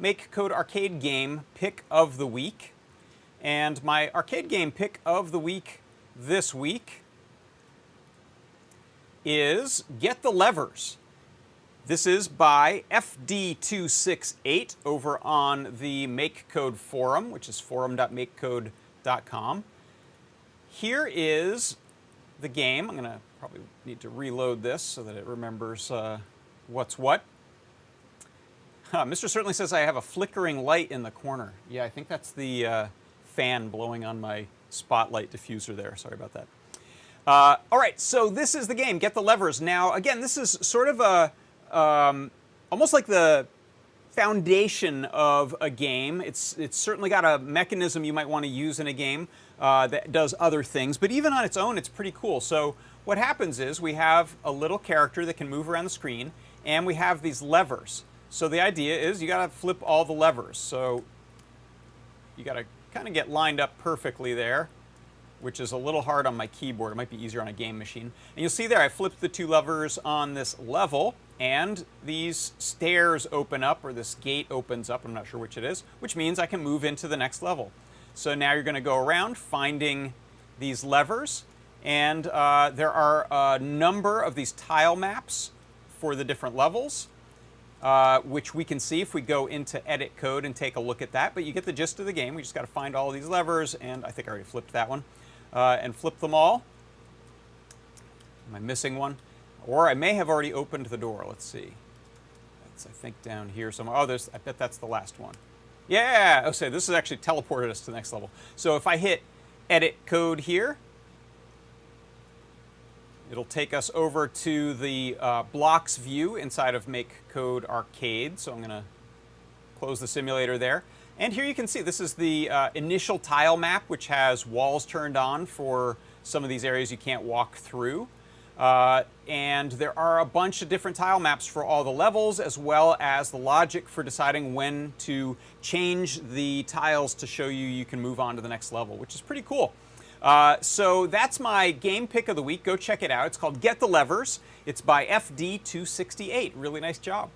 MakeCode arcade game pick of the week. And my arcade game pick of the week this week is Get the Levers. This is by FD268 over on the MakeCode forum, which is forum.makecode.com. Here is the game. I'm going to probably need to reload this so that it remembers what's what. Mr. Certainly says I have a flickering light in the corner. Yeah, I think that's the fan blowing on my spotlight diffuser there. Sorry about that. All right, so this is the game, Get the Levers. Now, again, this is sort of a almost like the foundation of a game. It's certainly got a mechanism you might want to use in a game that does other things, but even on its own, it's pretty cool. So what happens is we have a little character that can move around the screen, and we have these levers. So the idea is you got to flip all the levers. So you got to kind of get lined up perfectly there, which is a little hard on my keyboard. It might be easier on a game machine. And you'll see there, I flipped the two levers on this level, and these stairs open up, or this gate opens up, I'm not sure which it is, which means I can move into the next level. So now you're going to go around finding these levers, and there are a number of these tile maps for the different levels, which we can see if we go into Edit Code and take a look at that. But you get the gist of the game. We just got to find all of these levers, and I think I already flipped that one, and flip them all. Am I missing one? Or I may have already opened the door. Let's see. That's, I think, down here somewhere. Oh, I bet that's the last one. Yeah! Oh, say, this has actually teleported us to the next level. So if I hit Edit Code here, it'll take us over to the blocks view inside of MakeCode Arcade. So I'm going to close the simulator there. And here you can see this is the initial tile map, which has walls turned on for some of these areas you can't walk through. And there are a bunch of different tile maps for all the levels, as well as the logic for deciding when to change the tiles to show you can move on to the next level, which is pretty cool. So that's my game pick of the week. Go check it out. It's called Get the Levers. It's by FD268. Really nice job.